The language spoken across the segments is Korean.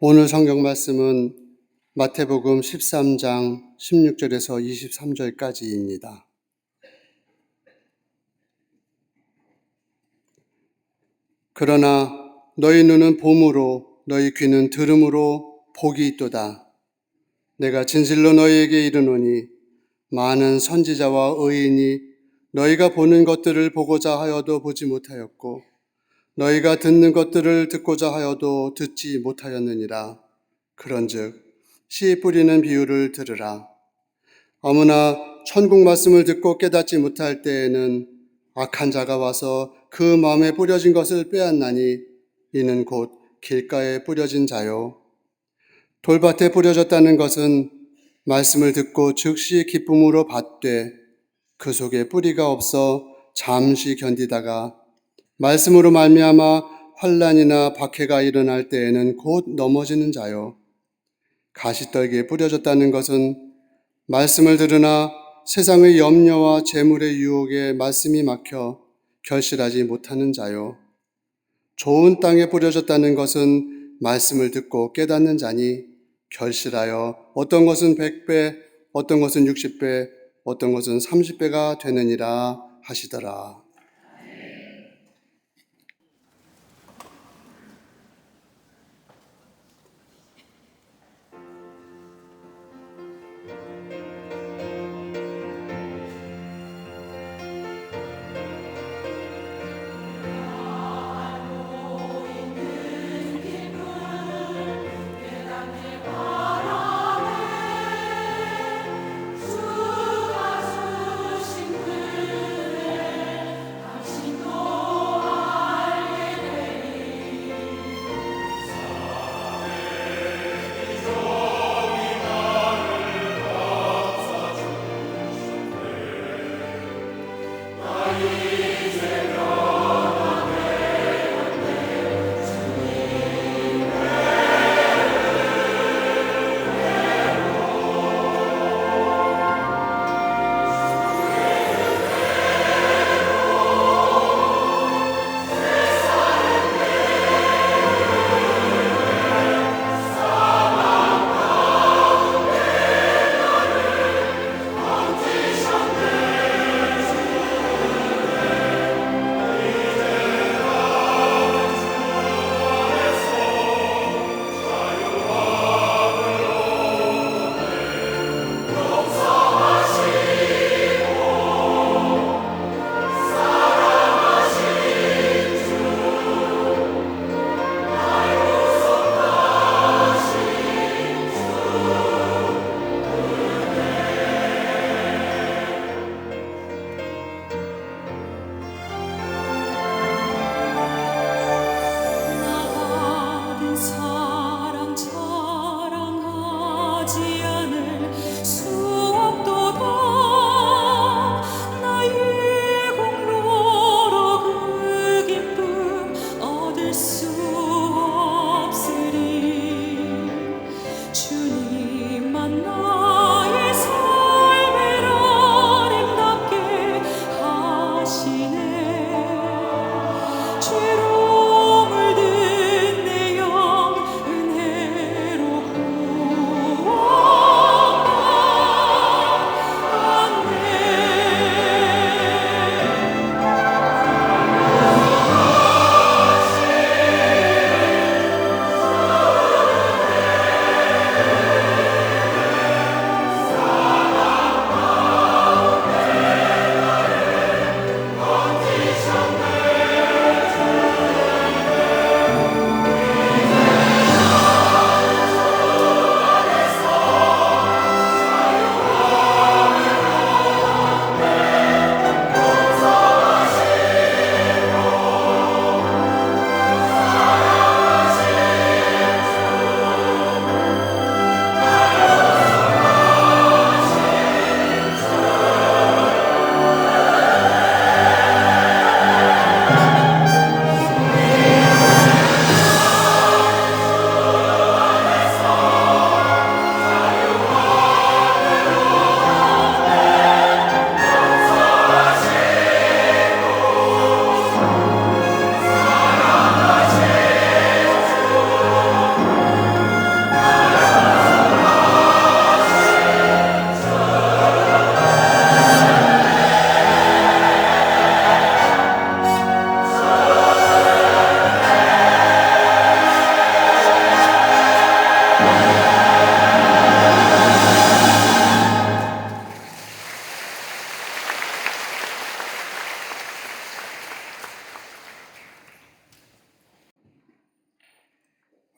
오늘 성경 말씀은 마태복음 13장 16절에서 23절까지입니다. 그러나 너희 눈은 봄으로 너희 귀는 들음으로 복이 있도다. 내가 진실로 너희에게 이르노니 많은 선지자와 의인이 너희가 보는 것들을 보고자 하여도 보지 못하였고 너희가 듣는 것들을 듣고자 하여도 듣지 못하였느니라. 그런즉 씨 뿌리는 비유를 들으라. 아무나 천국 말씀을 듣고 깨닫지 못할 때에는 악한 자가 와서 그 마음에 뿌려진 것을 빼앗나니 이는 곧 길가에 뿌려진 자요. 돌밭에 뿌려졌다는 것은 말씀을 듣고 즉시 기쁨으로 받되 그 속에 뿌리가 없어 잠시 견디다가 말씀으로 말미암아 환난이나 박해가 일어날 때에는 곧 넘어지는 자요. 가시떨기에 뿌려졌다는 것은 말씀을 들으나 세상의 염려와 재물의 유혹에 말씀이 막혀 결실하지 못하는 자요. 좋은 땅에 뿌려졌다는 것은 말씀을 듣고 깨닫는 자니 결실하여 어떤 것은 100배, 어떤 것은 60배, 어떤 것은 30배가 되느니라 하시더라.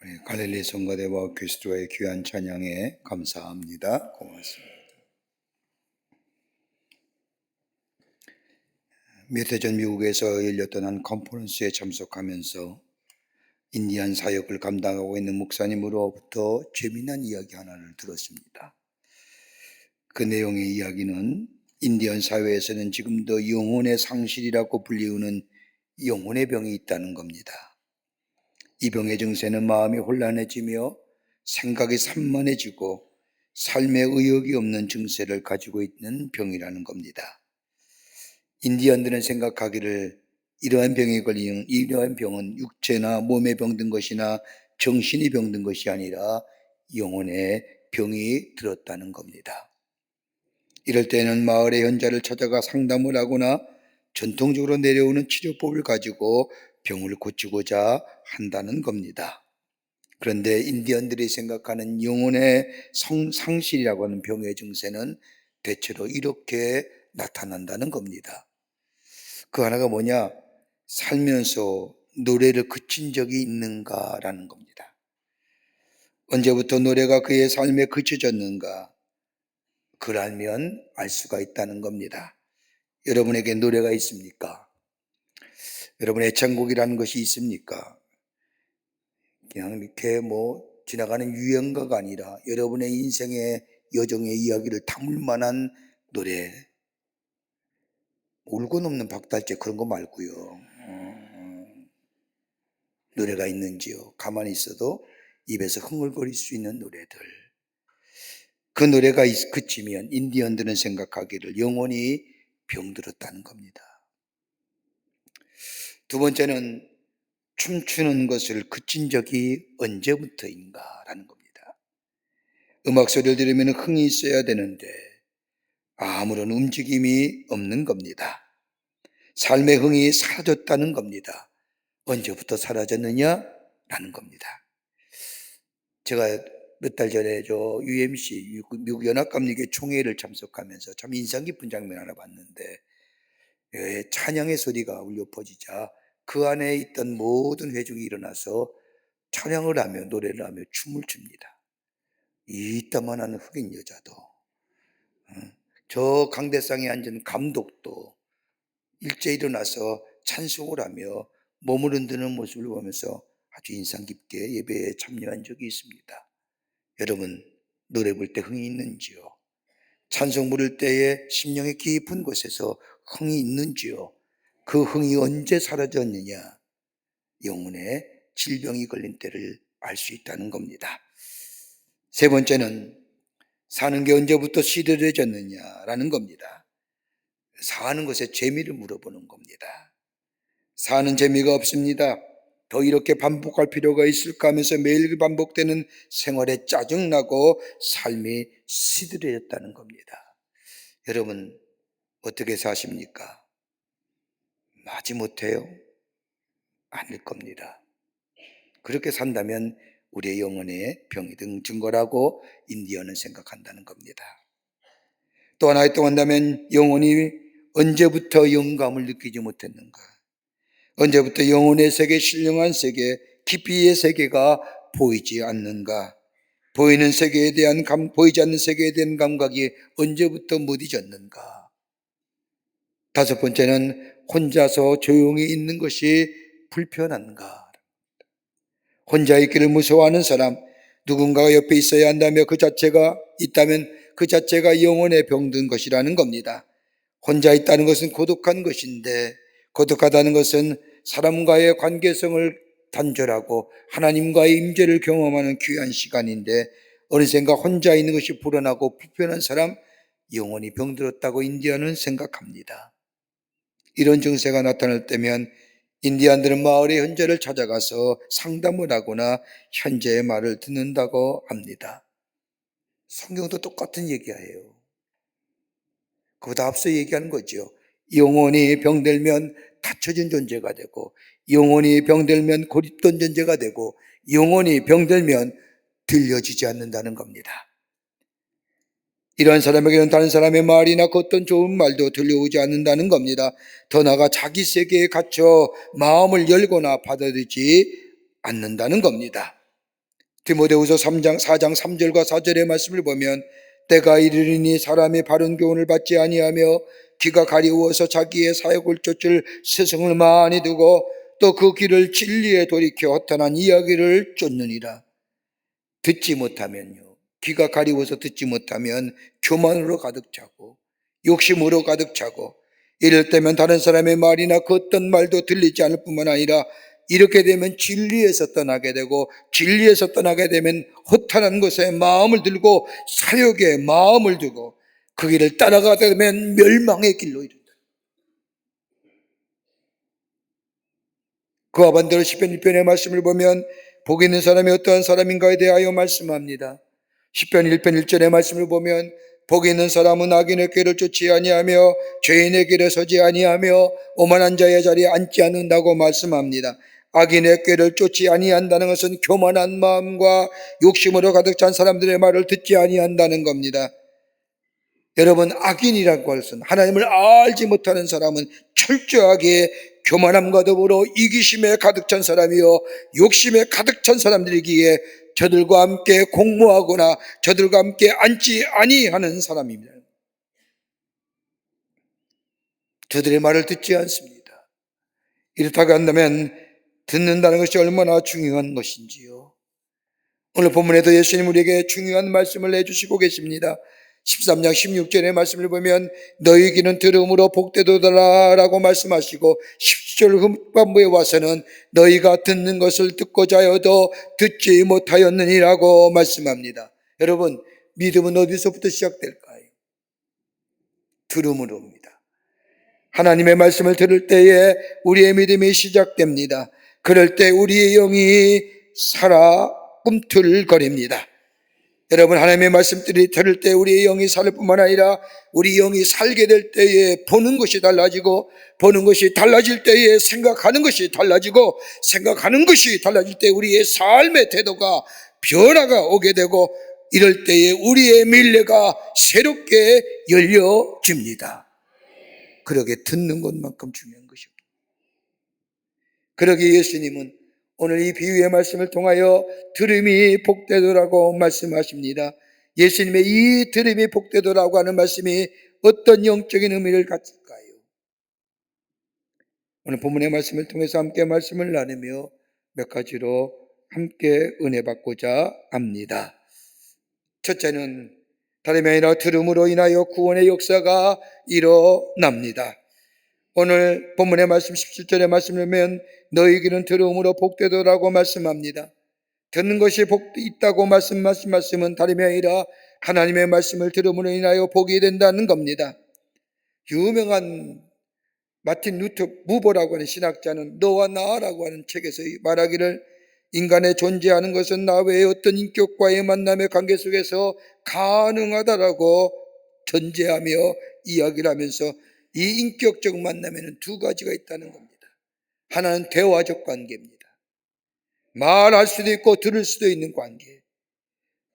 우리 갈릴리 성가대와 그리스도의 귀한 찬양에 감사합니다. 고맙습니다. 몇 해 전 미국에서 열렸던 한 컨퍼런스에 참석하면서 인디안 사역을 감당하고 있는 목사님으로부터 재미난 이야기 하나를 들었습니다. 그 내용의 이야기는 인디언 사회에서는 지금도 영혼의 상실이라고 불리우는 영혼의 병이 있다는 겁니다. 이 병의 증세는 마음이 혼란해지며 생각이 산만해지고 삶에 의욕이 없는 증세를 가지고 있는 병이라는 겁니다. 인디언들은 생각하기를 이러한 병은 육체나 몸에 병든 것이나 정신이 병든 것이 아니라 영혼의 병이 들었다는 겁니다. 이럴 때는 마을의 현자를 찾아가 상담을 하거나 전통적으로 내려오는 치료법을 가지고 병을 고치고자 한다는 겁니다. 그런데 인디언들이 생각하는 영혼의 상실이라고 하는 병의 증세는 대체로 이렇게 나타난다는 겁니다. 그 하나가 뭐냐? 살면서 노래를 그친 적이 있는가라는 겁니다. 언제부터 노래가 그의 삶에 그쳐졌는가? 그걸 알면 알 수가 있다는 겁니다. 여러분에게 노래가 있습니까? 여러분 애창곡이라는 것이 있습니까? 그냥 이렇게 지나가는 유행가가 아니라 여러분의 인생의 여정의 이야기를 담을 만한 노래, 울고 넘는 박달재 그런 거 말고요. 노래가 있는지요? 가만히 있어도 입에서 흥얼거릴 수 있는 노래들. 그 노래가 그치면 인디언들은 생각하기를 영혼이 병들었다는 겁니다. 두 번째는 춤추는 것을 그친 적이 언제부터인가라는 겁니다. 음악 소리를 들으면 흥이 있어야 되는데 아무런 움직임이 없는 겁니다. 삶의 흥이 사라졌다는 겁니다. 언제부터 사라졌느냐라는 겁니다. 제가 몇 달 전에 UMC 미국 연합감리교 총회를 참석하면서 참 인상 깊은 장면 하나 봤는데 찬양의 소리가 울려 퍼지자 그 안에 있던 모든 회중이 일어나서 찬양을 하며 노래를 하며 춤을 춥니다. 이따만한 흑인 여자도 저 강대상에 앉은 감독도 일제히 일어나서 찬송을 하며 몸을 흔드는 모습을 보면서 아주 인상 깊게 예배에 참여한 적이 있습니다. 여러분 노래 부를 때 흥이 있는지요? 찬송 부를 때에 심령의 깊은 곳에서 흥이 있는지요? 그 흥이 언제 사라졌느냐? 영혼에 질병이 걸린 때를 알 수 있다는 겁니다. 세 번째는 사는 게 언제부터 시들해졌느냐라는 겁니다. 사는 것에 재미를 물어보는 겁니다. 사는 재미가 없습니다. 더 이렇게 반복할 필요가 있을까 하면서 매일 반복되는 생활에 짜증나고 삶이 시들해졌다는 겁니다. 여러분 어떻게 사십니까? 마지못해요? 아닐 겁니다. 그렇게 산다면 우리의 영혼의 병이 든 증거라고 인디언은 생각한다는 겁니다. 또 하나의 또 한다면 영혼이 언제부터 영감을 느끼지 못했는가? 언제부터 영혼의 세계, 신령한 세계, 깊이의 세계가 보이지 않는가? 보이는 세계에 대한 보이지 않는 세계에 대한 감각이 언제부터 무뎌졌는가? 다섯 번째는 혼자서 조용히 있는 것이 불편한가? 혼자 있기를 무서워하는 사람, 누군가가 옆에 있어야 한다며 그 자체가 있다면 그 자체가 영혼에 병든 것이라는 겁니다. 혼자 있다는 것은 고독한 것인데 고독하다는 것은 사람과의 관계성을 단절하고 하나님과의 임재를 경험하는 귀한 시간인데 어느샌가 혼자 있는 것이 불안하고 불편한 사람, 영혼이 병들었다고 인디언은 생각합니다. 이런 증세가 나타날 때면 인디안들은 마을의 현재를 찾아가서 상담을 하거나 현재의 말을 듣는다고 합니다. 성경도 똑같은 얘기예요. 그보다 앞서 얘기하는 거죠. 영혼이 병들면 닫혀진 존재가 되고 영혼이 병들면 고립된 존재가 되고 영혼이 병들면 들려지지 않는다는 겁니다. 이러한 사람에게는 다른 사람의 말이나 그 어떤 좋은 말도 들려오지 않는다는 겁니다. 더 나아가 자기 세계에 갇혀 마음을 열거나 받아들이지 않는다는 겁니다. 디모데후서 4장 3절과 4절의 말씀을 보면 때가 이르리니 사람이 바른 교훈을 받지 아니하며 귀가 가리워서 자기의 사역을 쫓을 스승을 많이 두고 또 그 길을 진리에 돌이켜 허탄한 이야기를 쫓느니라. 듣지 못하면요, 귀가 가리워서 듣지 못하면 교만으로 가득 차고 욕심으로 가득 차고, 이럴 때면 다른 사람의 말이나 그 어떤 말도 들리지 않을 뿐만 아니라 이렇게 되면 진리에서 떠나게 되고, 진리에서 떠나게 되면 허탄한 것에 마음을 들고 사욕에 마음을 두고 그 길을 따라가게 되면 멸망의 길로 이른다. 그와 반대로 시편 1편의 말씀을 보면 복 있는 사람이 어떠한 사람인가에 대하여 말씀합니다. 시편 1편 1절의 말씀을 보면 복 있는 사람은 악인의 꾀를 쫓지 아니하며 죄인의 길에 서지 아니하며 오만한 자의 자리에 앉지 않는다고 말씀합니다. 악인의 꾀를 쫓지 아니한다는 것은 교만한 마음과 욕심으로 가득 찬 사람들의 말을 듣지 아니한다는 겁니다. 여러분, 악인이라고 할 것은 하나님을 알지 못하는 사람은 철저하게 교만함과 더불어 이기심에 가득 찬 사람이요 욕심에 가득 찬 사람들이기에 저들과 함께 공모하거나 저들과 함께 앉지 아니하는 사람입니다. 저들의 말을 듣지 않습니다. 이렇다고 한다면 듣는다는 것이 얼마나 중요한 것인지요. 오늘 본문에도 예수님 우리에게 중요한 말씀을 내주시고 계십니다. 13장 16절의 말씀을 보면 너희 귀는 들음으로 복되도다 라고 말씀하시고, 17절 후반부에 와서는 너희가 듣는 것을 듣고자 하여도 듣지 못하였느니라고 말씀합니다. 여러분, 믿음은 어디서부터 시작될까요? 들음으로입니다. 하나님의 말씀을 들을 때에 우리의 믿음이 시작됩니다. 그럴 때 우리의 영이 살아 꿈틀거립니다. 여러분, 하나님의 말씀들이 들을 때 우리의 영이 살 뿐만 아니라 우리 영이 살게 될 때에 보는 것이 달라지고, 보는 것이 달라질 때에 생각하는 것이 달라지고, 생각하는 것이 달라질 때 우리의 삶의 태도가 변화가 오게 되고, 이럴 때에 우리의 미래가 새롭게 열려집니다. 그러게 듣는 것만큼 중요한 것입니다. 그러기에 예수님은 오늘 이 비유의 말씀을 통하여 들음이 복되도라고 말씀하십니다. 예수님의 이 들음이 복되도라고 하는 말씀이 어떤 영적인 의미를 갖을까요? 오늘 본문의 말씀을 통해서 함께 말씀을 나누며 몇 가지로 함께 은혜 받고자 합니다. 첫째는 다름이 아니라 들음으로 인하여 구원의 역사가 일어납니다. 오늘 본문의 말씀 17절의 말씀을 보면 너희 귀는 들음으로 복되도라고 말씀합니다. 듣는 것이 복 있다고 말씀하신 말씀은 다름이 아니라 하나님의 말씀을 들음으로 인하여 복이 된다는 겁니다. 유명한 마틴 루터 무버라고 하는 신학자는 너와 나라고 하는 책에서 말하기를 인간의 존재하는 것은 나 외에 어떤 인격과의 만남의 관계 속에서 가능하다라고 전제하며 이야기를 하면서 이 인격적 만남에는 두 가지가 있다는 겁니다. 하나는 대화적 관계입니다. 말할 수도 있고 들을 수도 있는 관계,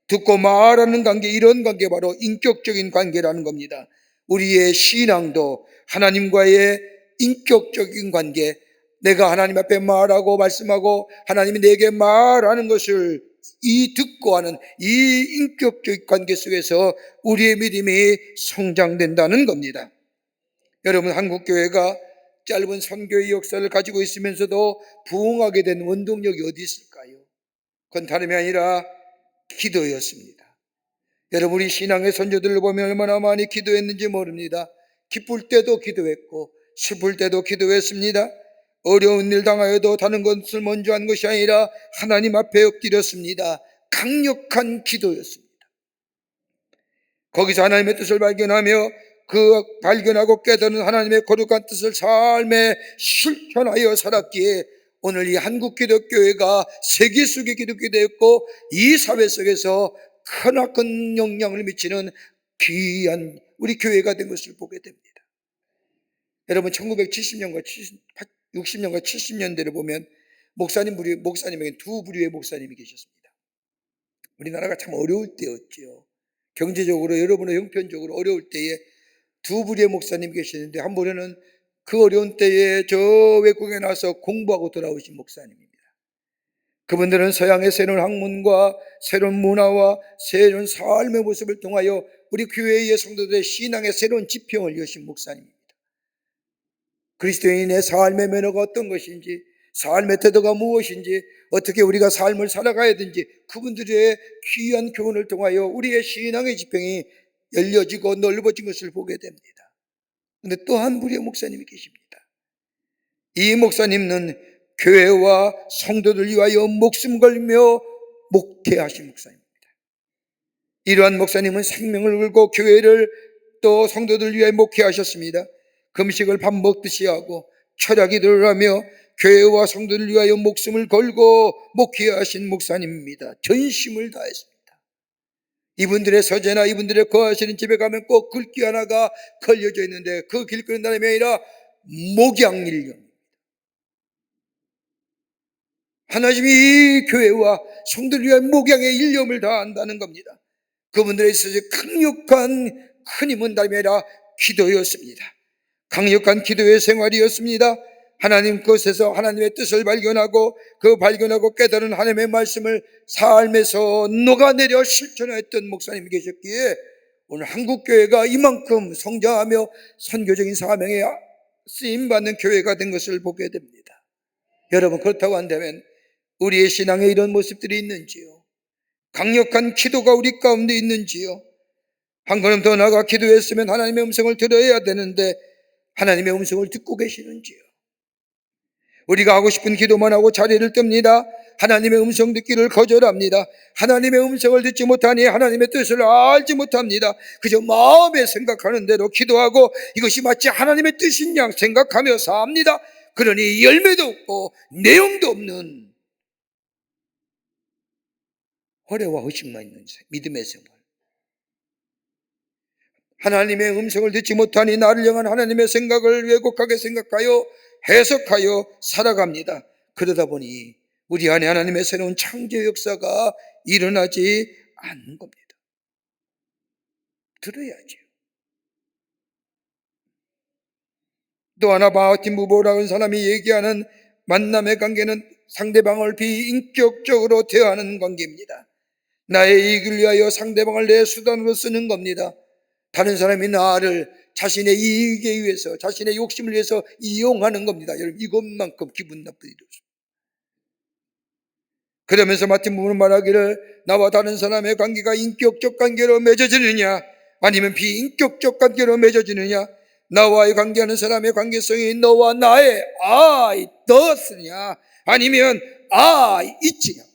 듣고 말하는 관계, 이런 관계 바로 인격적인 관계라는 겁니다. 우리의 신앙도 하나님과의 인격적인 관계, 내가 하나님 앞에 말하고 말씀하고 하나님이 내게 말하는 것을 이 듣고 하는 이 인격적 관계 속에서 우리의 믿음이 성장된다는 겁니다. 여러분, 한국교회가 짧은 선교의 역사를 가지고 있으면서도 부흥하게 된 원동력이 어디 있을까요? 그건 다름이 아니라 기도였습니다. 여러분, 우리 신앙의 선조들을 보면 얼마나 많이 기도했는지 모릅니다. 기쁠 때도 기도했고 슬플 때도 기도했습니다. 어려운 일 당하여도 다른 것을 먼저 한 것이 아니라 하나님 앞에 엎드렸습니다. 강력한 기도였습니다. 거기서 하나님의 뜻을 발견하며 그 발견하고 깨달은 하나님의 거룩한 뜻을 삶에 실천하여 살았기에 오늘 이 한국기독교회가 세계 속의 기독교되었고 이 사회 속에서 크나큰 영향을 미치는 귀한 우리 교회가 된 것을 보게 됩니다. 여러분, 1970년과 60년과 70년대를 보면 목사님에게 두 부류의 목사님이 계셨습니다. 우리나라가 참 어려울 때였죠. 경제적으로 여러분의 형편적으로 어려울 때에 두 부류의 목사님 계시는데, 한 분은 그 어려운 때에 저 외국에 나서 공부하고 돌아오신 목사님입니다. 그분들은 서양의 새로운 학문과 새로운 문화와 새로운 삶의 모습을 통하여 우리 교회의 성도들의 신앙의 새로운 지평을 여신 목사님입니다. 그리스도인의 삶의 매너가 어떤 것인지, 삶의 태도가 무엇인지, 어떻게 우리가 삶을 살아가야 되는지 그분들의 귀한 교훈을 통하여 우리의 신앙의 지평이 열려지고 넓어진 것을 보게 됩니다. 그런데 또 한 분의 목사님이 계십니다. 이 목사님은 교회와 성도들 위하여 목숨 걸며 목회하신 목사님입니다. 이러한 목사님은 생명을 걸고 교회를 또 성도들 위하여 목회하셨습니다. 금식을 밥 먹듯이 하고 철야기도를 하며 교회와 성도를 위하여 목숨을 걸고 목회하신 목사님입니다. 전심을 다했습니다. 이분들의 서재나 이분들의 거하시는 집에 가면 꼭 글귀 하나가 걸려져 있는데 그 길거리 나름이 아니라 목양일령. 하나님이 이 교회와 성도를 위한 목양의 일념을 다한다는 겁니다. 그분들에 있어서 강력한 큰 힘은 다름이 아니라 기도였습니다. 강력한 기도의 생활이었습니다. 하나님 것에서 하나님의 뜻을 발견하고 그 발견하고 깨달은 하나님의 말씀을 삶에서 녹아내려 실천했던 목사님이 계셨기에 오늘 한국교회가 이만큼 성장하며 선교적인 사명에 쓰임받는 교회가 된 것을 보게 됩니다. 여러분, 그렇다고 한다면 우리의 신앙에 이런 모습들이 있는지요? 강력한 기도가 우리 가운데 있는지요? 한 걸음 더 나아가 기도했으면 하나님의 음성을 들어야 되는데 하나님의 음성을 듣고 계시는지요? 우리가 하고 싶은 기도만 하고 자리를 뜹니다. 하나님의 음성 듣기를 거절합니다. 하나님의 음성을 듣지 못하니 하나님의 뜻을 알지 못합니다. 그저 마음에 생각하는 대로 기도하고 이것이 마치 하나님의 뜻인 양 생각하며 삽니다. 그러니 열매도 없고 내용도 없는 허례와 의식만 있는 믿음의 생활. 하나님의 음성을 듣지 못하니 나를 향한 하나님의 생각을 왜곡하게 생각하여 해석하여 살아갑니다. 그러다 보니 우리 안에 하나님의 새로운 창조 역사가 일어나지 않는 겁니다. 들어야죠. 또 하나 마틴 부보라는 사람이 얘기하는 만남의 관계는 상대방을 비인격적으로 대하는 관계입니다. 나의 이익을 위하여 상대방을 내 수단으로 쓰는 겁니다. 다른 사람이 나를 자신의 이익에 의해서 자신의 욕심을 위해서 이용하는 겁니다. 여러분, 이것만큼 기분 나쁜 일이 없습니다. 그러면서 마틴 부부는 말하기를 나와 다른 사람의 관계가 인격적 관계로 맺어지느냐 아니면 비인격적 관계로 맺어지느냐, 나와의 관계하는 사람의 관계성이 너와 나의 I, thus냐 아니면 I, it냐.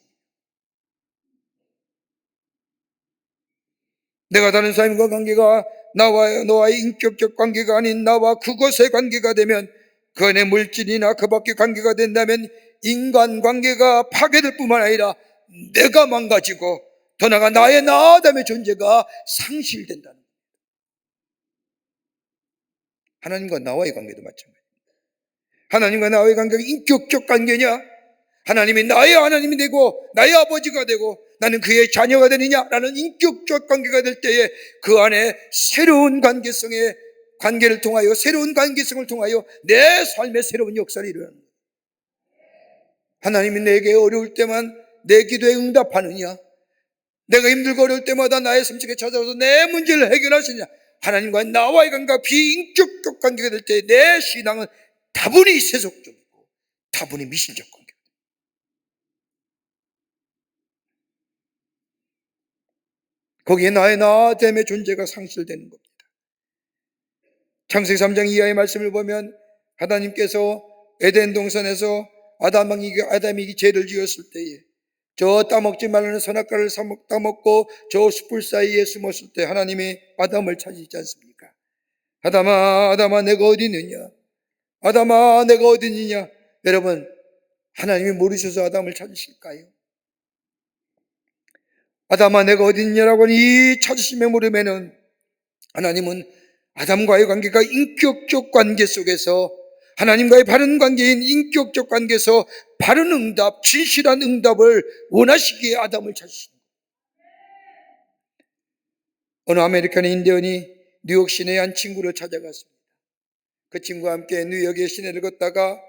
내가 다른 사람과 관계가 나와 너와의 인격적 관계가 아닌 나와 그것의 관계가 되면 그 안에 물질이나 그 밖에 관계가 된다면 인간관계가 파괴될 뿐만 아니라 내가 망가지고 더 나아가 나의 나아담의 존재가 상실된다는 거예요. 하나님과 나와의 관계도 마찬가지입니다. 하나님과 나와의 관계가 인격적 관계냐, 하나님이 나의 하나님이 되고 나의 아버지가 되고 나는 그의 자녀가 되느냐라는 인격적 관계가 될 때에 그 안에 새로운 관계성의 관계를 통하여 새로운 관계성을 통하여 내 삶의 새로운 역사를 이루는 거예요. 하나님이 내게 어려울 때만 내 기도에 응답하느냐, 내가 힘들고 어려울 때마다 나의 섬속에 찾아와서 내 문제를 해결하시느냐, 하나님과 나와의 관계가 비인격적 관계가 될 때 내 신앙은 다분히 세속적이고 다분히 미신적 관계. 거기에 나의 나됨의 존재가 상실되는 겁니다. 창세기 3장 이하의 말씀을 보면 하나님께서 에덴 동산에서 아담이 죄를 지었을 때에 저 따먹지 말라는 선악과를 따먹고 저 숯불 사이에 숨었을 때 하나님이 아담을 찾으시지 않습니까? 아담아 내가 어디 있느냐, 아담아 내가 어디 있느냐. 여러분, 하나님이 모르셔서 아담을 찾으실까요? 아담아 내가 어디 있느냐라고 하는 이 찾으심의 물음에는 하나님은 아담과의 관계가 인격적 관계 속에서 하나님과의 바른 관계인 인격적 관계에서 바른 응답, 진실한 응답을 원하시기에 아담을 찾으신 거예요. 어느 아메리칸 인디언이 뉴욕 시내의 한 친구를 찾아갔습니다. 그 친구와 함께 뉴욕의 시내를 걷다가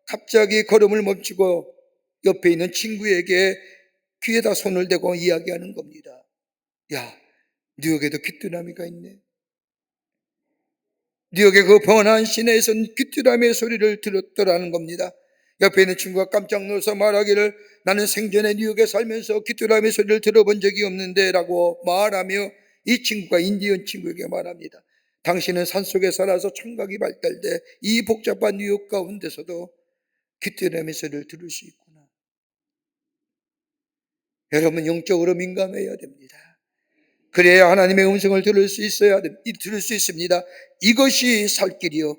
갑자기 걸음을 멈추고 옆에 있는 친구에게 귀에다 손을 대고 이야기하는 겁니다. 야, 뉴욕에도 귀뚜라미가 있네. 뉴욕의 그 번화한 시내에서는 귀뚜라미의 소리를 들었더라는 겁니다. 옆에 있는 친구가 깜짝 놀라서 말하기를, 나는 생전에 뉴욕에 살면서 귀뚜라미 소리를 들어본 적이 없는데 라고 말하며 이 친구가 인디언 친구에게 말합니다. 당신은 산속에 살아서 청각이 발달돼 이 복잡한 뉴욕 가운데서도 귀뚜라미 소리를 들을 수 있구나. 여러분, 영적으로 민감해야 됩니다. 그래야 하나님의 음성을 들을 수 있습니다. 이것이 살 길이요.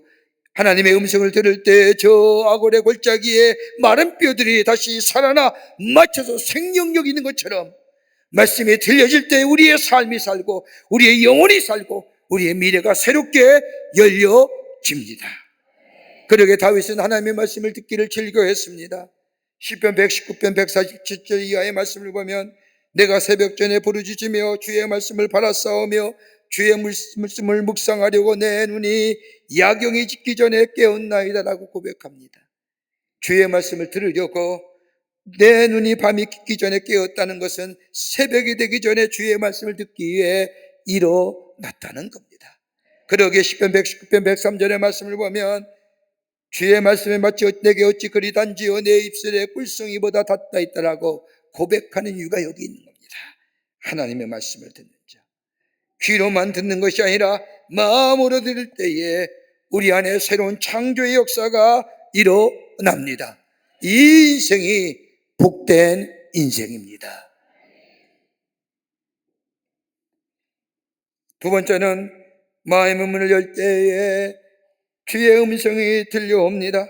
하나님의 음성을 들을 때 저 아골의 골짜기에 마른 뼈들이 다시 살아나 맞춰서 생명력 있는 것처럼 말씀이 들려질 때 우리의 삶이 살고 우리의 영혼이 살고 우리의 미래가 새롭게 열려집니다. 그러게 다윗은 하나님의 말씀을 듣기를 즐거워했습니다. 시편 119편 147절 이하의 말씀을 보면 내가 새벽 전에 부르짖으며 주의 말씀을 바라싸우며 주의 말씀을 묵상하려고 내 눈이 야경이 짙기 전에 깨었나이다 라고 고백합니다. 주의 말씀을 들으려고 내 눈이 밤이 깊기 전에 깨었다는 것은 새벽이 되기 전에 주의 말씀을 듣기 위해 일어났다는 겁니다. 그러기에 시편 119편 103절의 말씀을 보면 주의 말씀에 맞지 내게 어찌 그리 단지요 내 입술에 꿀송이보다 닿다 있다라고 고백하는 이유가 여기 있는 겁니다. 하나님의 말씀을 듣는 자, 귀로만 듣는 것이 아니라 마음으로 들을 때에 우리 안에 새로운 창조의 역사가 일어납니다. 이 인생이 복된 인생입니다. 두 번째는 마음의 문을 열 때에 주의 음성이 들려옵니다.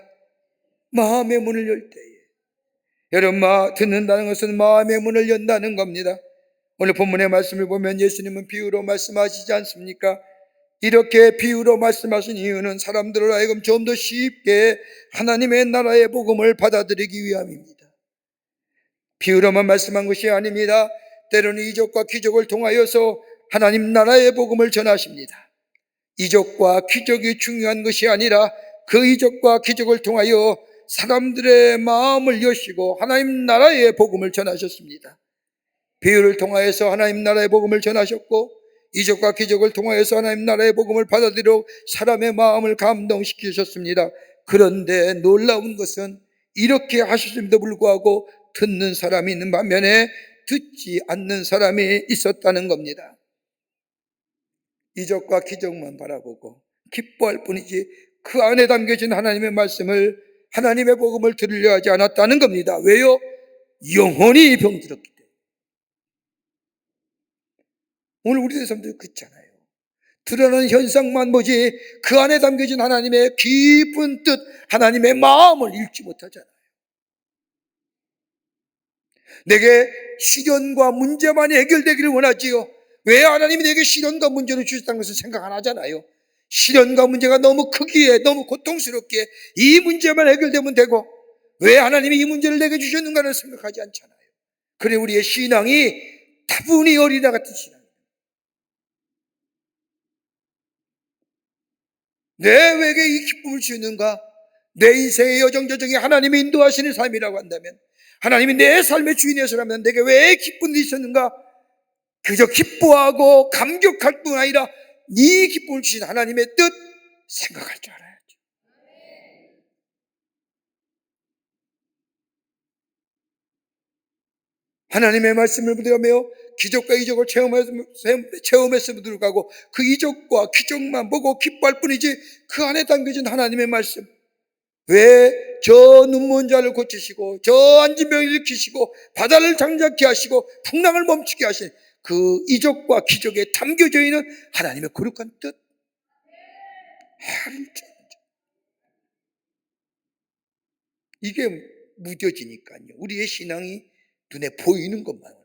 마음의 문을 열 때에 여러분, 듣는다는 것은 마음의 문을 연다는 겁니다. 오늘 본문의 말씀을 보면 예수님은 비유로 말씀하시지 않습니까? 이렇게 비유로 말씀하신 이유는 사람들을 하여금 좀 더 쉽게 하나님의 나라의 복음을 받아들이기 위함입니다. 비유로만 말씀한 것이 아닙니다. 때로는 이적과 기적을 통하여서 하나님 나라의 복음을 전하십니다. 이적과 기적이 중요한 것이 아니라 그 이적과 기적을 통하여 사람들의 마음을 여시고 하나님 나라의 복음을 전하셨습니다. 비유를 통하여서 하나님 나라의 복음을 전하셨고 이적과 기적을 통하여서 하나님 나라의 복음을 받아들여 사람의 마음을 감동시키셨습니다. 그런데 놀라운 것은 이렇게 하셨음에도 불구하고 듣는 사람이 있는 반면에 듣지 않는 사람이 있었다는 겁니다. 이적과 기적만 바라보고 기뻐할 뿐이지 그 안에 담겨진 하나님의 말씀을, 하나님의 복음을 들으려 하지 않았다는 겁니다. 왜요? 영혼이 병들었기 때문에. 오늘 우리의 삶도 그렇잖아요. 드러나는 현상만 보지 그 안에 담겨진 하나님의 깊은 뜻, 하나님의 마음을 읽지 못하잖아요. 내게 시련과 문제만 해결되기를 원하지요. 왜 하나님이 내게 시련과 문제를 주셨다는 것을 생각 안 하잖아요. 시련과 문제가 너무 크기에, 너무 고통스럽기에 이 문제만 해결되면 되고 왜 하나님이 이 문제를 내게 주셨는가를 생각하지 않잖아요. 그래 우리의 신앙이 다분히 어린아 같은 신앙입니다. 내게 이 기쁨을 주셨는가? 내 인생의 여정저정이 하나님이 인도하시는 삶이라고 한다면, 하나님이 내 삶의 주인이시라면 내게 왜 기쁜 일이 있었는가? 그저 기뻐하고 감격할 뿐 아니라 네 기쁨을 주신 하나님의 뜻 생각할 줄 알아야죠. 하나님의 말씀을 들으며 기적과 이적을 체험했음에도 불구하고 그 이적과 기적만 보고 기뻐할 뿐이지 그 안에 담겨진 하나님의 말씀, 왜 저 눈먼 자를 고치시고 저 앉은 병을 일으키시고 바다를 장작케 하시고 풍랑을 멈추게 하신 그 이적과 기적에 담겨져 있는 하나님의 거룩한 뜻, 이게 무뎌지니까요. 우리의 신앙이 눈에 보이는 것만 원하는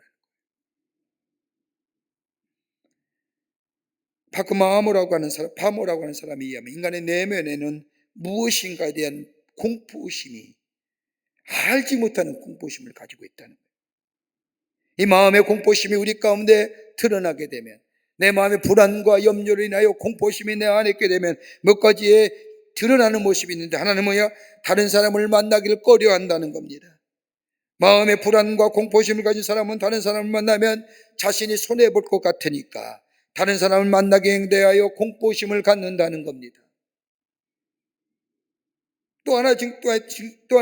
거예요. 파모라고 하는 사람에 의하면 인간의 내면에는 무엇인가에 대한 공포심이, 알지 못하는 공포심을 가지고 있다는 거예요. 이 마음의 공포심이 우리 가운데 드러나게 되면, 내 마음의 불안과 염려로 인하여 공포심이 내 안에 있게 되면 몇 가지의 드러나는 모습이 있는데, 하나는 뭐야? 다른 사람을 만나기를 꺼려한다는 겁니다. 마음의 불안과 공포심을 가진 사람은 다른 사람을 만나면 자신이 손해볼 것 같으니까 다른 사람을 만나게 대하여 공포심을 갖는다는 겁니다. 또 하나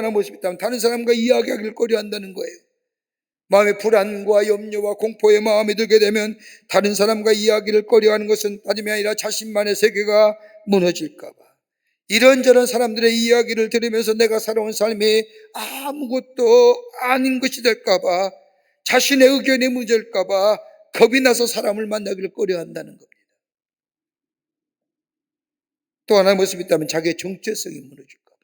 모습이 있다면 다른 사람과 이야기하기를 꺼려한다는 거예요. 마음의 불안과 염려와 공포의 마음이 들게 되면 다른 사람과 이야기를 꺼려하는 것은 다름이 아니라 자신만의 세계가 무너질까 봐, 이런저런 사람들의 이야기를 들으면서 내가 살아온 삶이 아무것도 아닌 것이 될까 봐, 자신의 의견이 무너질까 봐 겁이 나서 사람을 만나기를 꺼려한다는 겁니다. 또 하나의 모습이 있다면 자기의 정체성이 무너질까 봐,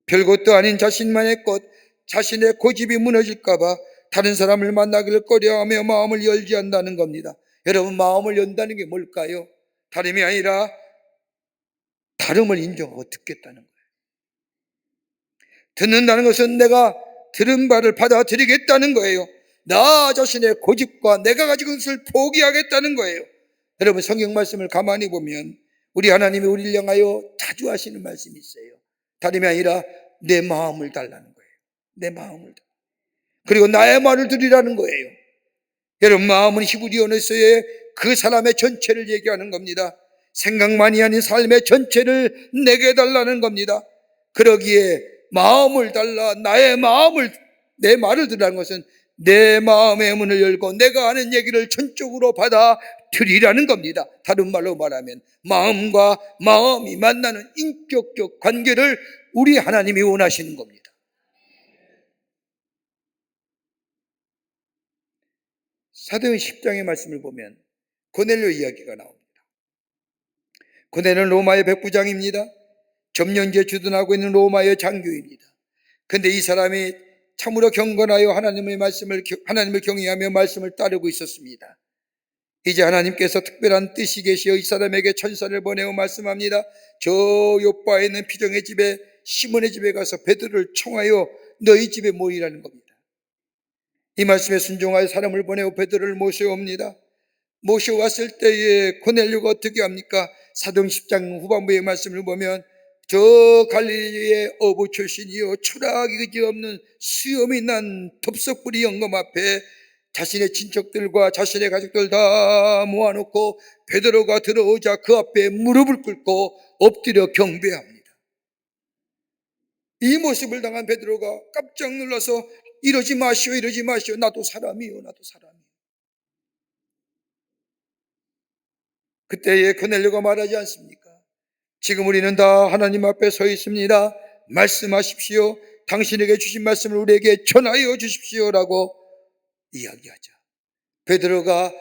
별것도 아닌 자신만의 것, 자신의 고집이 무너질까 봐 다른 사람을 만나기를 꺼려하며 마음을 열지 않는다는 겁니다. 여러분, 마음을 연다는 게 뭘까요? 다름이 아니라 다름을 인정하고 듣겠다는 거예요. 듣는다는 것은 내가 들은 바를 받아들이겠다는 거예요. 나 자신의 고집과 내가 가지고 있는 것을 포기하겠다는 거예요. 여러분, 성경 말씀을 가만히 보면 우리 하나님이 우리를 향하여 자주 하시는 말씀이 있어요. 다름이 아니라 내 마음을 달라는 거예요. 내 마음을 달라. 그리고 나의 말을 들으라는 거예요. 여러분, 마음은 히브리 언어에서의 그 사람의 전체를 얘기하는 겁니다. 생각만이 아닌 삶의 전체를 내게 달라는 겁니다. 그러기에 마음을 달라, 내 말을 들으라는 것은 내 마음의 문을 열고 내가 하는 얘기를 전적으로 받아들이라는 겁니다. 다른 말로 말하면 마음과 마음이 만나는 인격적 관계를 우리 하나님이 원하시는 겁니다. 사도행 10장의 말씀을 보면 고넬료 이야기가 나옵니다. 고넬료는 로마의 백부장입니다. 점령지에 주둔하고 있는 로마의 장교입니다. 그런데 이 사람이 참으로 경건하여 하나님을 경외하며 말씀을 따르고 있었습니다. 이제 하나님께서 특별한 뜻이 계시어 이 사람에게 천사를 보내어 말씀합니다. 저 요바에 있는 피정의 집에, 시몬의 집에 가서 베드로를 청하여 너희 집에 모이라는 겁니다. 이 말씀에 순종하여 사람을 보내어 베드로를 모셔옵니다. 모셔왔을 때에 고넬료가 어떻게 합니까? 사도행 10장 후반부의 말씀을 보면 저 갈릴리의 어부 출신이요 초라하기 그지없는 수염이 난 덥석부리 영검 앞에 자신의 친척들과 자신의 가족들 다 모아놓고 베드로가 들어오자 그 앞에 무릎을 꿇고 엎드려 경배합니다. 이 모습을 당한 베드로가 깜짝 놀라서 이러지 마시오, 이러지 마시오. 나도 사람이요, 나도 사람이요. 그때에 고넬료가 말하지 않습니까? 지금 우리는 다 하나님 앞에 서 있습니다. 말씀하십시오. 당신에게 주신 말씀을 우리에게 전하여 주십시오라고 이야기하자. 베드로가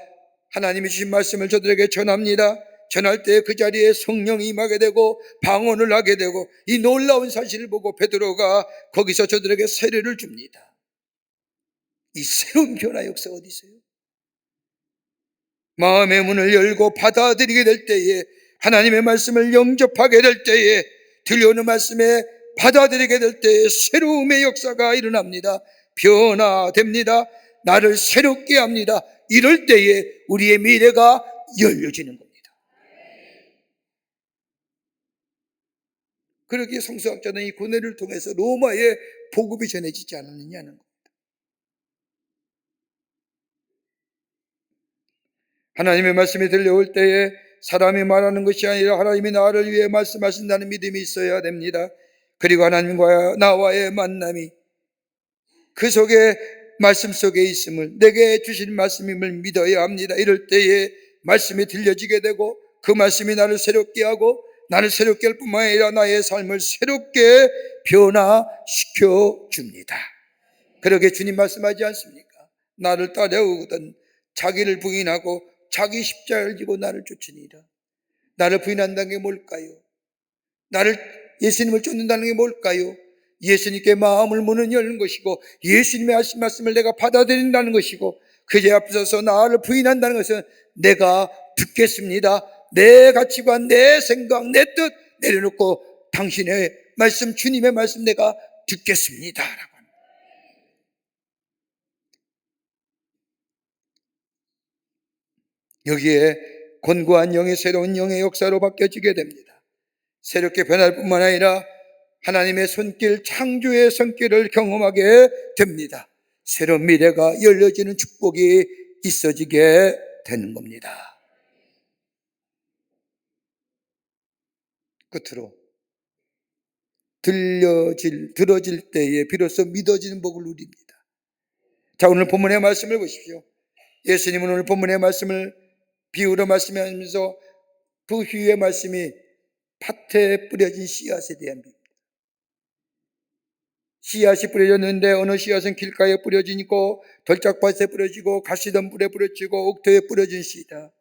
하나님이 주신 말씀을 저들에게 전합니다. 전할 때 그 자리에 성령이 임하게 되고 방언을 하게 되고, 이 놀라운 사실을 보고 베드로가 거기서 저들에게 세례를 줍니다. 이 새로운 변화 역사 어디 있어요? 마음의 문을 열고 받아들이게 될 때에, 하나님의 말씀을 영접하게 될 때에, 들려오는 말씀에 받아들이게 될 때에 새로움의 역사가 일어납니다. 변화됩니다. 나를 새롭게 합니다. 이럴 때에 우리의 미래가 열려지는 겁니다. 그러기에 성서학자는 이 고넬을 통해서 로마의 복음이 전해지지 않았느냐는 겁니다. 하나님의 말씀이 들려올 때에 사람이 말하는 것이 아니라 하나님이 나를 위해 말씀하신다는 믿음이 있어야 됩니다. 그리고 하나님과 나와의 만남이 그 속에 말씀 속에 있음을, 내게 주신 말씀임을 믿어야 합니다. 이럴 때에 말씀이 들려지게 되고 그 말씀이 나를 새롭게 하고, 나를 새롭게 할 뿐만 아니라 나의 삶을 새롭게 변화시켜 줍니다. 그러게 주님 말씀하지 않습니까? 나를 따라오거든 자기를 부인하고 자기 십자가를 지고 나를 쫓으니라. 나를 부인한다는 게 뭘까요? 예수님을 쫓는다는 게 뭘까요? 예수님께 마음을 문을 여는 것이고, 예수님의 하신 말씀을 내가 받아들인다는 것이고, 그제 앞서서 나를 부인한다는 것은 내가 듣겠습니다. 내 가치관, 내 생각, 내 뜻 내려놓고 당신의 말씀, 주님의 말씀 내가 듣겠습니다 라고 합니다. 여기에 권고한 영의 새로운 영의 역사로 바뀌어지게 됩니다. 새롭게 변할 뿐만 아니라 하나님의 손길, 창조의 손길을 경험하게 됩니다. 새로운 미래가 열려지는 축복이 있어지게 되는 겁니다. 끝으로 들어질 때에 비로소 믿어지는 복을 누립니다. 자, 오늘 본문의 말씀을 보십시오. 예수님은 오늘 본문의 말씀을 비유로 말씀하면서 그 후의 말씀이 밭에 뿌려진 씨앗에 대한 비유. 씨앗이 뿌려졌는데 어느 씨앗은 길가에 뿌려지고 돌짝밭에 뿌려지고 가시덤불에 뿌려지고 옥토에 뿌려진 씨다.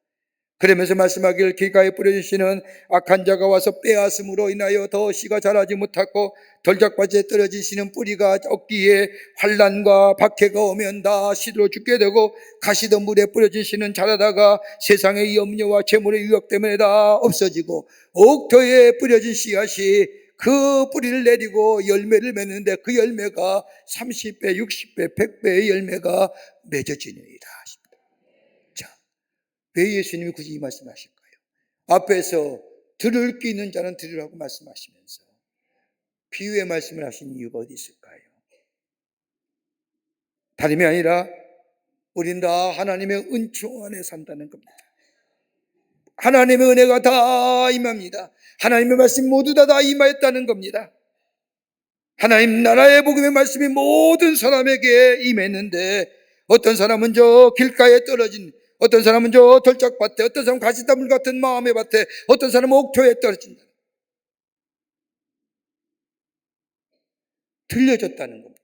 그러면서 말씀하기를 길가에 뿌려진 씨는 악한 자가 와서 빼앗음으로 인하여 더 씨가 자라지 못하고 돌짝밭에 떨어진 씨는 뿌리가 없기에 환난과 박해가 오면 다 시들어 죽게 되고 가시덤불에 뿌려진 씨는 자라다가 세상의 염려와 재물의 유혹 때문에 다 없어지고 옥토에 뿌려진 씨앗이 그 뿌리를 내리고 열매를 맺는데 그 열매가 30배, 60배, 100배의 열매가 맺어지느니라. 자, 왜 예수님이 굳이 이 말씀하실까요? 앞에서 들을 귀 있는 자는 들으라고 말씀하시면서 비유의 말씀을 하신 이유가 어디 있을까요? 다름이 아니라 우린 다 하나님의 은총 안에 산다는 겁니다. 하나님의 은혜가 다 임합니다. 하나님의 말씀 모두 다 임하였다는 겁니다. 하나님 나라의 복음의 말씀이 모든 사람에게 임했는데 어떤 사람은 저 길가에 떨어진, 어떤 사람은 저 돌짝밭에, 어떤 사람은 가시덤불 같은 마음의 밭에, 어떤 사람은 옥토에 떨어진다. 들려졌다는 겁니다.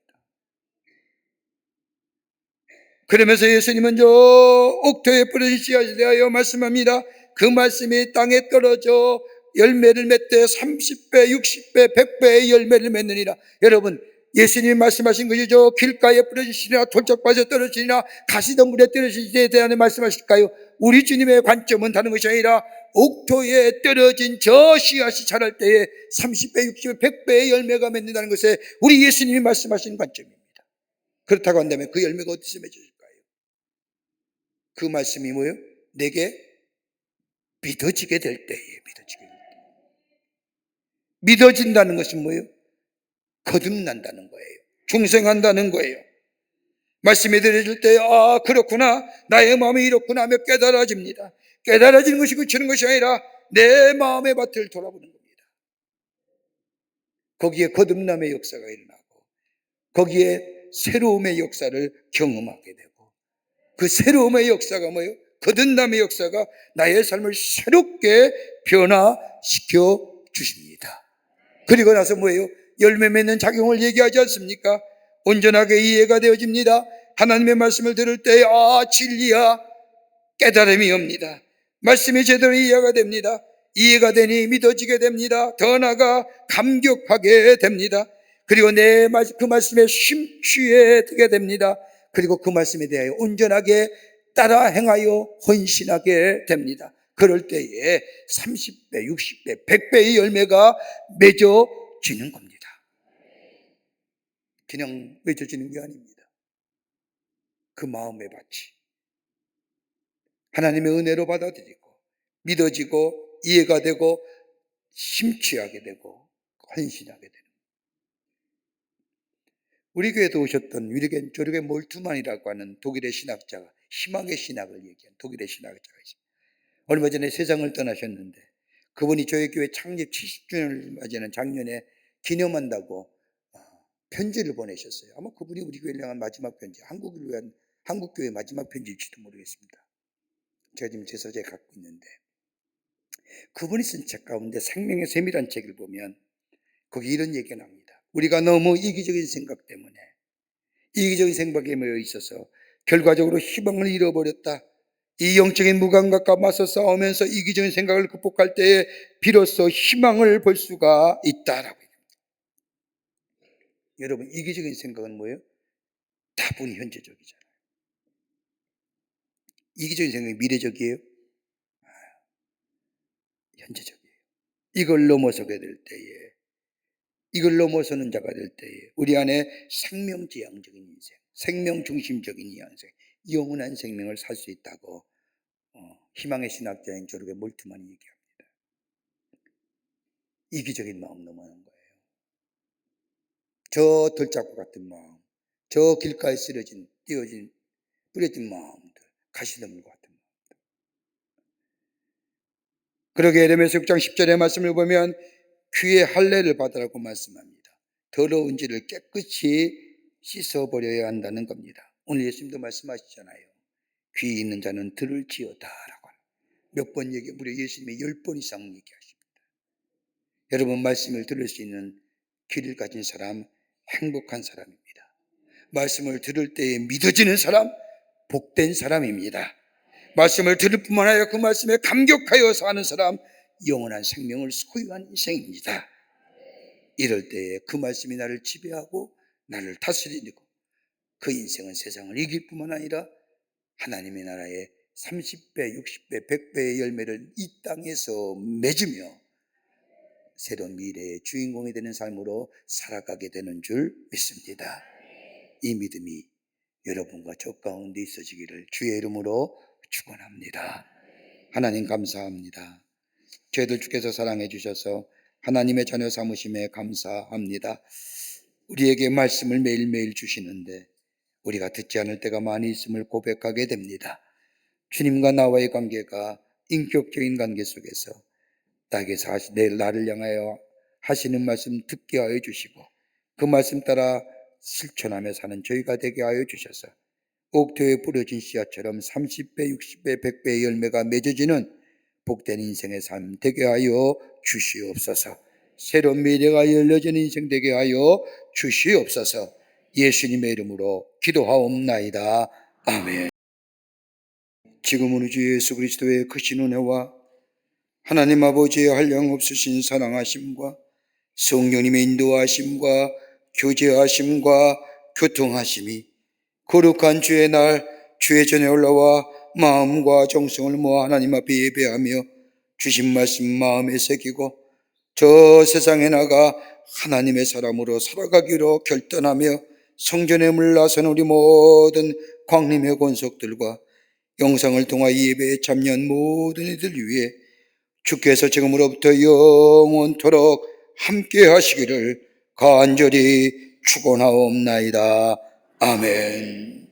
그러면서 예수님은 저 옥토에 뿌려진 씨앗에 대하여 말씀합니다. 그 말씀이 땅에 떨어져 열매를 맺되 30배, 60배, 100배의 열매를 맺느니라. 여러분, 예수님이 말씀하신 것이 저 길가에 뿌려지시나 돌짝밭에 떨어지나 가시덤불에 떨어지시에 대한 말씀하실까요? 우리 주님의 관점은 다른 것이 아니라 옥토에 떨어진 저 씨앗이 자랄 때에 30배, 60배, 100배의 열매가 맺는다는 것에 우리 예수님이 말씀하신 관점입니다. 그렇다고 한다면 그 열매가 어디서 맺어질까요? 그 말씀이 뭐예요? 내게 믿어지게 될 때에 믿어지게 될 때. 믿어진다는 것은 뭐예요? 거듭난다는 거예요. 중생한다는 거예요. 말씀이 들려질 때 아 그렇구나, 나의 마음이 이렇구나 하며 깨달아집니다. 깨달아지는 것이 그치는 것이 아니라 내 마음의 밭을 돌아보는 겁니다. 거기에 거듭남의 역사가 일어나고 거기에 새로움의 역사를 경험하게 되고 그 새로움의 역사가 뭐예요? 거듭남의 역사가 나의 삶을 새롭게 변화시켜 주십니다. 그리고 나서 뭐예요? 열매 맺는 작용을 얘기하지 않습니까? 온전하게 이해가 되어집니다. 하나님의 말씀을 들을 때 진리야 깨달음이 옵니다. 말씀이 제대로 이해가 됩니다. 이해가 되니 믿어지게 됩니다. 더 나아가 감격하게 됩니다. 그리고 그 말씀에 심취해 되게 됩니다. 그리고 그 말씀에 대하여 온전하게 따라 행하여 헌신하게 됩니다. 그럴 때에 30배, 60배, 100배의 열매가 맺어지는 겁니다. 그냥 맺어지는 게 아닙니다. 그 마음의 밭이 하나님의 은혜로 받아들이고 믿어지고 이해가 되고 심취하게 되고 헌신하게 되는 우리 교회도 오셨던 위르겐 조르겐 몰트만이라고 하는 독일의 신학자가 희망의 신학을 얘기한 독일의 신학자가 있습니다. 얼마 전에 세상을 떠나셨는데 그분이 저희 교회 창립 70주년을 맞이하는 작년에 기념한다고 편지를 보내셨어요. 아마 그분이 우리 교회를 향한 마지막 편지, 한국을 위한 한국교회 마지막 편지일지도 모르겠습니다. 제가 지금 제 서재에 갖고 있는데 그분이 쓴 책 가운데 생명의 셈이라는 책을 보면 거기 이런 얘기가 납니다. 우리가 너무 이기적인 생각 때문에 이기적인 생각에 모여 있어서 결과적으로 희망을 잃어버렸다. 이 영적인 무감각과 맞서 싸우면서 이기적인 생각을 극복할 때에 비로소 희망을 볼 수가 있다라고 얘기합니다. 여러분, 이기적인 생각은 뭐예요? 다분히 현재적이잖아요. 이기적인 생각이 미래적이에요? 현재적이에요. 이걸 넘어서게 될 때에, 이걸 넘어서는 자가 될 때에 우리 안에 생명지향적인 인생, 생명 중심적인 인생, 영원한 생명을 살 수 있다고 희망의 신학자인 조르겐 몰트만이 얘기합니다. 이기적인 마음 넘어가는 거예요. 저 들짝과 같은 마음, 저 길가에 띄어진 뿌려진 마음들, 가시덤불과 같은 마음. 그러게 에레미야서 6장 10절의 말씀을 보면 귀의 할례를 받으라고 말씀합니다. 더러운 질을 깨끗이 씻어버려야 한다는 겁니다. 오늘 예수님도 말씀하시잖아요. 귀 있는 자는 들을지어다라고. 몇 번 무려 예수님이 10번 이상 얘기하십니다. 여러분, 말씀을 들을 수 있는 귀를 가진 사람, 행복한 사람입니다. 말씀을 들을 때에 믿어지는 사람, 복된 사람입니다. 말씀을 들을 뿐만 아니라 그 말씀에 감격하여 사는 사람, 영원한 생명을 소유한 인생입니다. 이럴 때에 그 말씀이 나를 지배하고 나를 다스리고 그 인생은 세상을 이길 뿐만 아니라 하나님의 나라의 30배, 60배, 100배의 열매를 이 땅에서 맺으며 새로운 미래의 주인공이 되는 삶으로 살아가게 되는 줄 믿습니다. 이 믿음이 여러분과 저 가운데 있어지기를 주의 이름으로 축원합니다. 하나님 감사합니다. 저희들 주께서 사랑해 주셔서 하나님의 자녀 삼으심에 감사합니다. 우리에게 말씀을 매일매일 주시는데 우리가 듣지 않을 때가 많이 있음을 고백하게 됩니다. 주님과 나와의 관계가 인격적인 관계 속에서 나에게서 나를 향하여 하시는 말씀 듣게 하여 주시고 그 말씀 따라 실천하며 사는 저희가 되게 하여 주셔서 옥토에 뿌려진 씨앗처럼 30배, 60배, 100배의 열매가 맺어지는 복된 인생의 삶 되게 하여 주시옵소서. 새로운 미래가 열려지는 인생 되게 하여 주시옵소서. 예수님의 이름으로 기도하옵나이다. 아멘. 지금은 우리 주 예수 그리스도의 크신 은혜와 하나님 아버지의 한량없으신 사랑하심과 성령님의 인도하심과 교제하심과 교통하심이 거룩한 주의 날 주의 전에 올라와 마음과 정성을 모아 하나님 앞에 예배하며 주신 말씀 마음에 새기고 저 세상에 나가 하나님의 사람으로 살아가기로 결단하며 성전에 물러선 우리 모든 광림의 권속들과 영상을 통하여 예배에 참여한 모든 이들 위해 주께서 지금으로부터 영원토록 함께 하시기를 간절히 축원하옵나이다. 아멘.